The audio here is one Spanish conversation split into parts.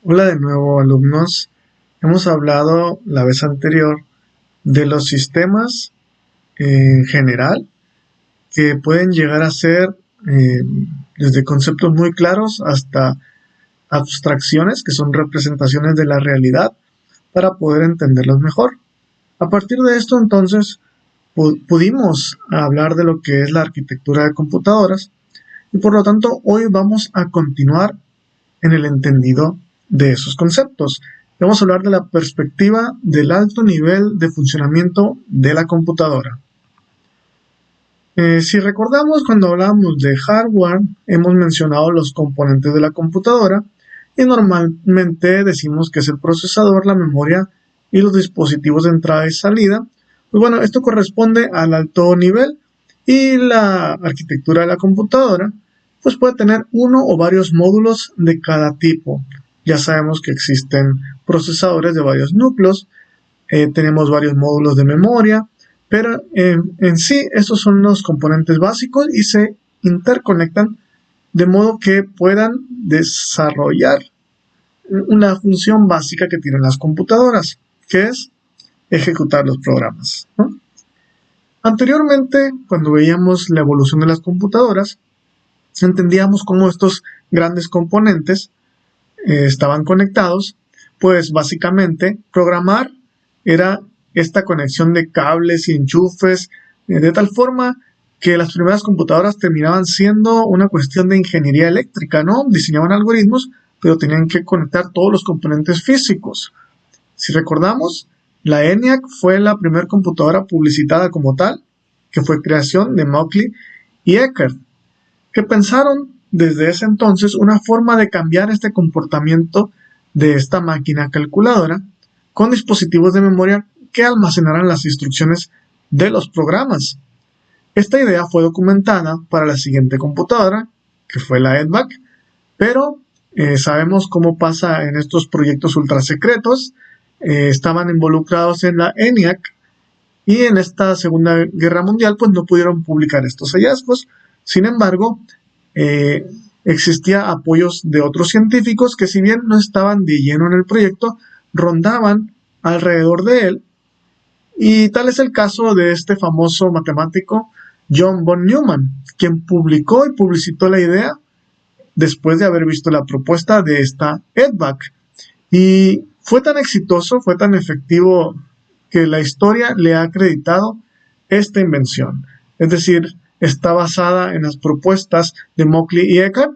Hola de nuevo, alumnos. Hemos hablado la vez anterior de los sistemas en general que pueden llegar a ser eh, desde conceptos muy claros hasta abstracciones que son representaciones de la realidad para poder entenderlos mejor. A partir de esto, entonces, pudimos hablar de lo que es la arquitectura de computadoras y por lo tanto hoy vamos a continuar en el entendido de esos conceptos. Vamos a hablar de la perspectiva del alto nivel de funcionamiento de la computadora. Si recordamos, cuando hablamos de hardware, hemos mencionado los componentes de la computadora y normalmente decimos que es el procesador, la memoria y los dispositivos de entrada y salida. Pues bueno, esto corresponde al alto nivel y la arquitectura de la computadora pues puede tener uno o varios módulos de cada tipo. Ya sabemos que existen procesadores de varios núcleos, tenemos varios módulos de memoria, pero en sí estos son los componentes básicos y se interconectan de modo que puedan desarrollar una función básica que tienen las computadoras, que es ejecutar los programas, ¿no? Anteriormente, cuando veíamos la evolución de las computadoras, entendíamos cómo estos grandes componentes estaban conectados, pues básicamente programar era esta conexión de cables y enchufes, de tal forma que las primeras computadoras terminaban siendo una cuestión de ingeniería eléctrica, ¿no? Diseñaban algoritmos, pero tenían que conectar todos los componentes físicos. Si recordamos, la ENIAC fue la primera computadora publicitada como tal, que fue creación de Mauchly y Eckert, que pensaron desde ese entonces una forma de cambiar este comportamiento de esta máquina calculadora con dispositivos de memoria que almacenaran las instrucciones de los programas. Esta idea fue documentada para la siguiente computadora, que fue la EDVAC, pero sabemos cómo pasa en estos proyectos ultra secretos. Estaban involucrados en la ENIAC y en esta Segunda Guerra Mundial pues no pudieron publicar estos hallazgos. Sin embargo, eh, existía apoyos de otros científicos que, si bien no estaban de lleno en el proyecto, rondaban alrededor de él, y tal es el caso de este famoso matemático John von Neumann, quien publicó y publicitó la idea después de haber visto la propuesta de esta EDVAC. Y fue tan exitoso, fue tan efectivo, que la historia le ha acreditado esta invención. Es decir, está basada en las propuestas de Mauchly y Eckert,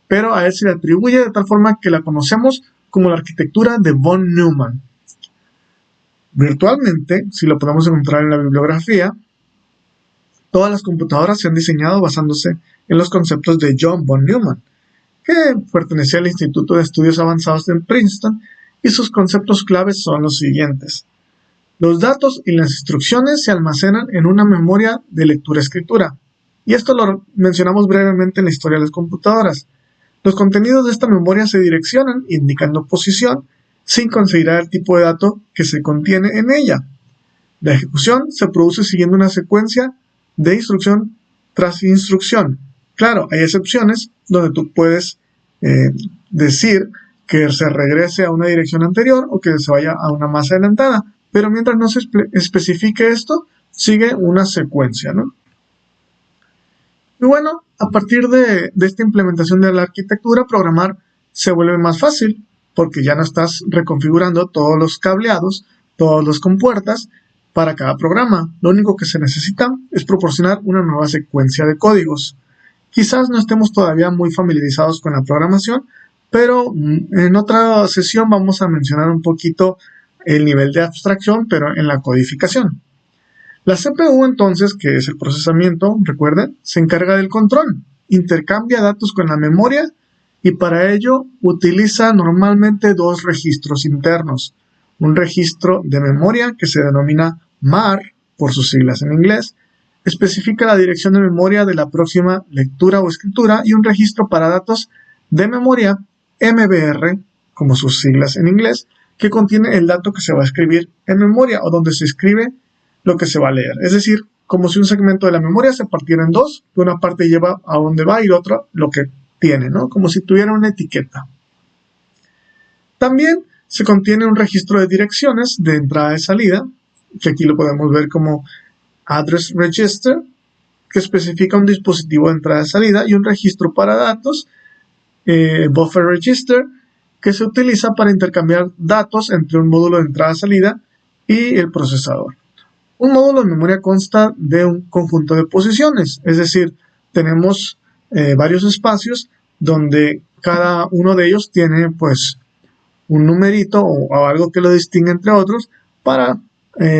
pero a él se le atribuye de tal forma que la conocemos como la arquitectura de von Neumann. Virtualmente, si lo podemos encontrar en la bibliografía, todas las computadoras se han diseñado basándose en los conceptos de John von Neumann, que pertenecía al Instituto de Estudios Avanzados de Princeton, y sus conceptos claves son los siguientes. Los datos y las instrucciones se almacenan en una memoria de lectura-escritura, y esto lo mencionamos brevemente en la historia de las computadoras. Los contenidos de esta memoria se direccionan indicando posición sin considerar el tipo de dato que se contiene en ella. La ejecución se produce siguiendo una secuencia de instrucción tras instrucción. Claro, hay excepciones donde tú puedes decir que se regrese a una dirección anterior o que se vaya a una más adelantada, pero mientras no se especifique esto, sigue una secuencia, ¿no? Y bueno, a partir de esta implementación de la arquitectura, programar se vuelve más fácil, porque ya no estás reconfigurando todos los cableados, todas las compuertas para cada programa. Lo único que se necesita es proporcionar una nueva secuencia de códigos. Quizás no estemos todavía muy familiarizados con la programación, pero en otra sesión vamos a mencionar un poquito el nivel de abstracción, pero en la codificación. La CPU, entonces, que es el procesamiento, recuerden, se encarga del control, intercambia datos con la memoria y para ello utiliza normalmente dos registros internos. Un registro de memoria que se denomina MAR, por sus siglas en inglés, especifica la dirección de memoria de la próxima lectura o escritura, y un registro para datos de memoria, MBR, como sus siglas en inglés, que contiene el dato que se va a escribir en memoria o donde se escribe lo que se va a leer. Es decir, como si un segmento de la memoria se partiera en dos, que una parte lleva a dónde va y la otra lo que tiene, ¿no? Como si tuviera una etiqueta. También se contiene un registro de direcciones de entrada y salida, que aquí lo podemos ver como Address Register, que especifica un dispositivo de entrada y salida, y un registro para datos, Buffer Register, que se utiliza para intercambiar datos entre un módulo de entrada y salida y el procesador. Un módulo de memoria consta de un conjunto de posiciones, es decir, tenemos varios espacios donde cada uno de ellos tiene pues un numerito o algo que lo distingue entre otros para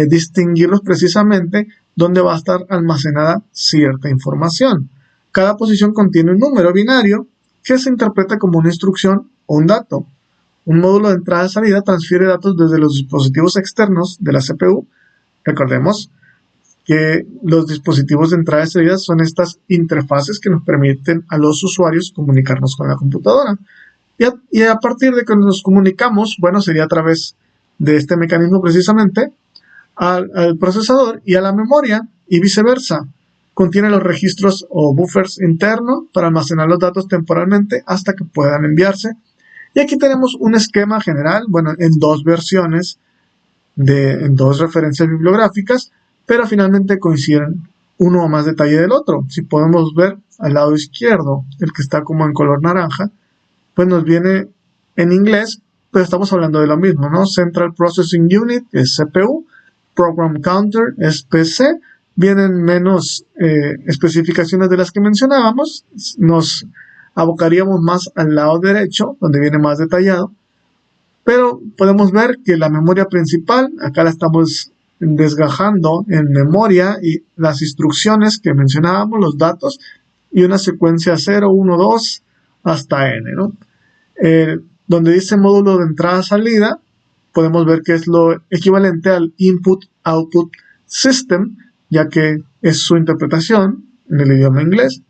distinguirlos precisamente donde va a estar almacenada cierta información. Cada posición contiene un número binario que se interpreta como una instrucción o un dato. Un módulo de entrada y salida transfiere datos desde los dispositivos externos de la CPU. Recordemos que los dispositivos de entrada y salida son estas interfaces que nos permiten a los usuarios comunicarnos con la computadora. Y a partir de que nos comunicamos, bueno, sería a través de este mecanismo precisamente, al procesador y a la memoria y viceversa. Contiene los registros o buffers internos para almacenar los datos temporalmente hasta que puedan enviarse. Y aquí tenemos un esquema general, bueno, en dos versiones, en dos referencias bibliográficas, pero finalmente coinciden uno o más detalle del otro. Si podemos ver al lado izquierdo, el que está como en color naranja, pues nos viene en inglés, pero estamos hablando de lo mismo, ¿no? Central Processing Unit es CPU, Program Counter es PC, vienen menos especificaciones de las que mencionábamos, nos abocaríamos más al lado derecho, donde viene más detallado, pero podemos ver que la memoria principal, acá la estamos desgajando en memoria y las instrucciones que mencionábamos, los datos, y una secuencia 0, 1, 2 hasta n, ¿no? Donde dice módulo de entrada-salida, podemos ver que es lo equivalente al Input-Output System, ya que es su interpretación en el idioma inglés.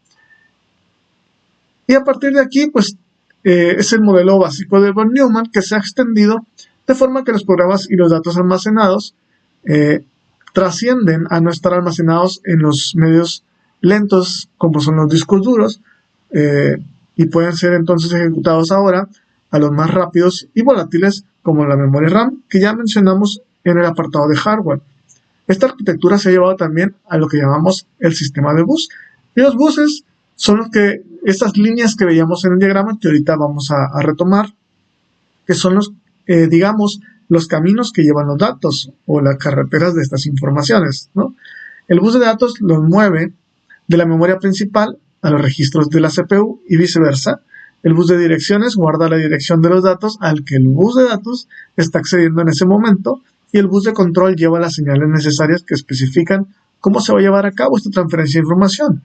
Y a partir de aquí, pues, es el modelo básico de von Neumann que se ha extendido de forma que los programas y los datos almacenados trascienden a no estar almacenados en los medios lentos como son los discos duros y pueden ser entonces ejecutados ahora a los más rápidos y volátiles como la memoria RAM que ya mencionamos en el apartado de hardware. Esta arquitectura se ha llevado también a lo que llamamos el sistema de bus, y los buses son estas líneas que veíamos en el diagrama que ahorita vamos a retomar, que son digamos, los caminos que llevan los datos o las carreteras de estas informaciones, ¿no? El bus de datos los mueve de la memoria principal a los registros de la CPU y viceversa. El bus de direcciones guarda la dirección de los datos al que el bus de datos está accediendo en ese momento, y el bus de control lleva las señales necesarias que especifican cómo se va a llevar a cabo esta transferencia de información.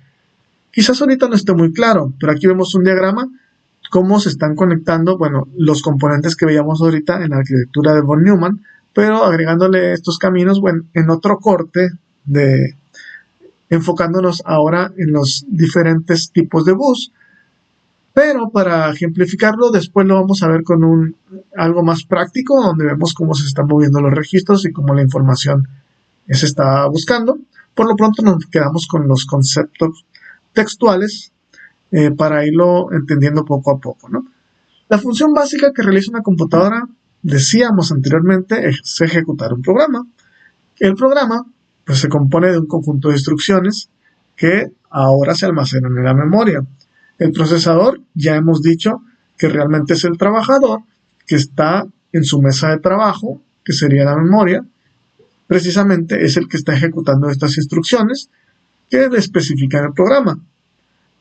Quizás ahorita no esté muy claro, pero aquí vemos un diagrama cómo se están conectando, bueno, los componentes que veíamos ahorita en la arquitectura de von Neumann, pero agregándole estos caminos, bueno, en otro corte, enfocándonos ahora en los diferentes tipos de bus. Pero para ejemplificarlo, después lo vamos a ver con algo más práctico, donde vemos cómo se están moviendo los registros y cómo la información se está buscando. Por lo pronto nos quedamos con los conceptos textuales para irlo entendiendo poco a poco, ¿no? La función básica que realiza una computadora, decíamos anteriormente, es ejecutar un programa. El programa pues, se compone de un conjunto de instrucciones que ahora se almacenan en la memoria. El procesador, ya hemos dicho que realmente es el trabajador que está en su mesa de trabajo, que sería la memoria. Precisamente es el que está ejecutando estas instrucciones que le especifican el programa.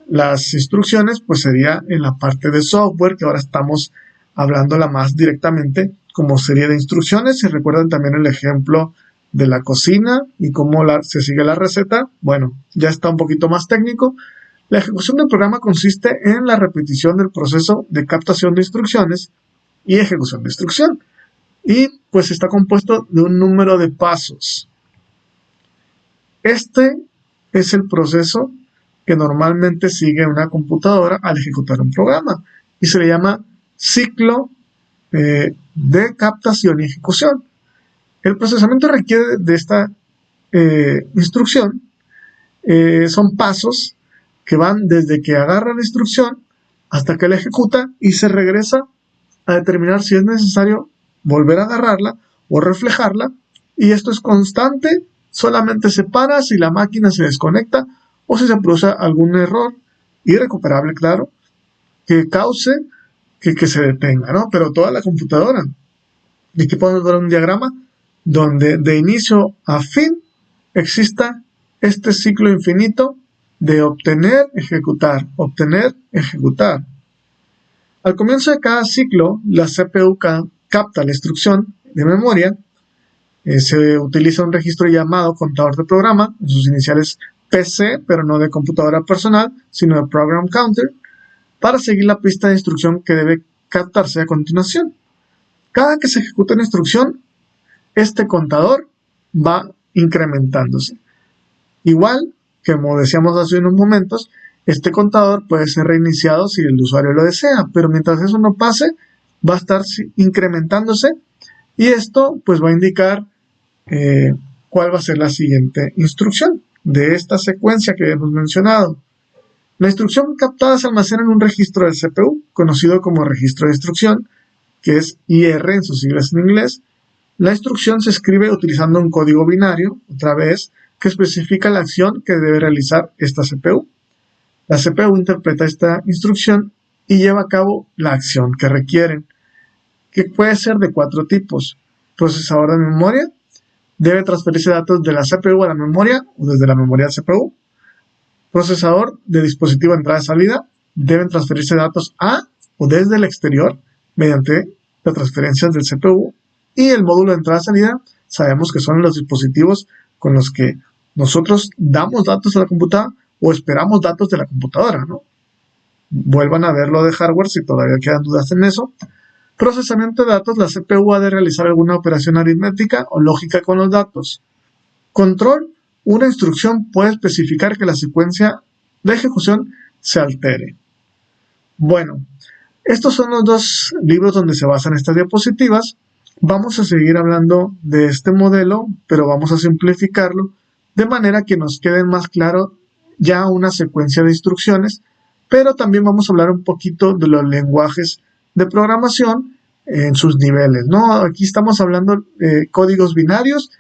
Las instrucciones pues sería en la parte de software, que ahora estamos hablándola más directamente como serie de instrucciones. Si recuerdan también el ejemplo de la cocina y cómo se sigue la receta, bueno, ya está un poquito más técnico. La ejecución del programa consiste en la repetición del proceso de captación de instrucciones y ejecución de instrucción. Y pues está compuesto de un número de pasos. Este es el proceso que normalmente sigue una computadora al ejecutar un programa y se le llama ciclo de captación y ejecución. El procesamiento requiere de esta instrucción, son pasos que van desde que agarra la instrucción hasta que la ejecuta y se regresa a determinar si es necesario volver a agarrarla o reflejarla, y esto es constante, solamente se para si la máquina se desconecta o si se produce algún error, irrecuperable claro, que cause que se detenga, ¿no? Pero toda la computadora. Y aquí podemos ver un diagrama donde de inicio a fin exista este ciclo infinito de obtener, ejecutar, obtener, ejecutar. Al comienzo de cada ciclo, la CPU capta la instrucción de memoria, se utiliza un registro llamado contador de programa, en sus iniciales PC, pero no de computadora personal, sino de Program Counter, para seguir la pista de instrucción que debe captarse a continuación. Cada que se ejecuta una instrucción, este contador va incrementándose. Igual que, como decíamos hace unos momentos, este contador puede ser reiniciado si el usuario lo desea, pero mientras eso no pase, va a estar incrementándose, y esto pues va a indicar cuál va a ser la siguiente instrucción de esta secuencia que hemos mencionado. La instrucción captada se almacena en un registro del CPU, conocido como registro de instrucción, que es IR en sus siglas en inglés. La instrucción se escribe utilizando un código binario, otra vez, que especifica la acción que debe realizar esta CPU. La CPU interpreta esta instrucción y lleva a cabo la acción que requieren, que puede ser de 4 tipos. Procesador de memoria, debe transferirse datos de la CPU a la memoria o desde la memoria al CPU. Procesador de dispositivo de entrada-salida, deben transferirse datos a o desde el exterior mediante las transferencias del CPU. Y el módulo de entrada-salida, sabemos que son los dispositivos con los que nosotros damos datos a la computadora o esperamos datos de la computadora, ¿no? Vuelvan a ver lo de hardware si todavía quedan dudas en eso. Procesamiento de datos, la CPU ha de realizar alguna operación aritmética o lógica con los datos. Control, una instrucción puede especificar que la secuencia de ejecución se altere. Bueno, estos son los 2 libros donde se basan estas diapositivas. Vamos a seguir hablando de este modelo, pero vamos a simplificarlo de manera que nos quede más claro ya una secuencia de instrucciones, pero también vamos a hablar un poquito de los lenguajes de programación en sus niveles, ¿no? Aquí estamos hablando de códigos binarios,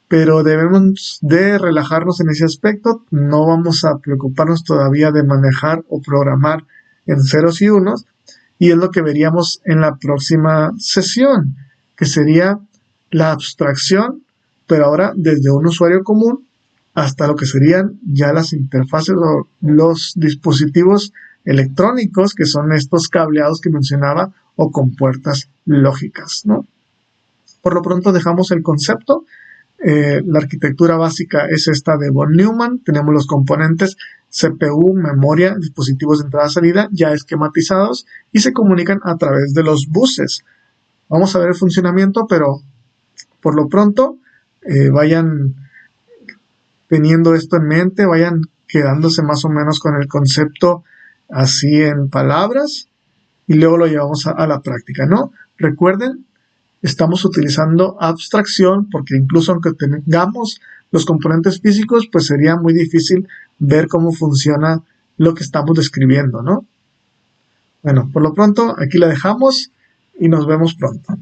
pero debemos de relajarnos en ese aspecto. No vamos a preocuparnos todavía de manejar o programar en ceros y unos, y es lo que veríamos en la próxima sesión, que sería la abstracción, pero ahora desde un usuario común hasta lo que serían ya las interfaces o los dispositivos electrónicos, que son estos cableados que mencionaba, o con puertas lógicas, ¿no? Por lo pronto dejamos el concepto. La arquitectura básica es esta de von Neumann. Tenemos los componentes CPU, memoria, dispositivos de entrada-salida ya esquematizados y se comunican a través de los buses. Vamos a ver el funcionamiento, pero por lo pronto vayan teniendo esto en mente, vayan quedándose más o menos con el concepto así en palabras y luego lo llevamos a la práctica, ¿no? Recuerden, estamos utilizando abstracción porque incluso aunque tengamos los componentes físicos, pues sería muy difícil ver cómo funciona lo que estamos describiendo, ¿no? Bueno, por lo pronto aquí la dejamos y nos vemos pronto.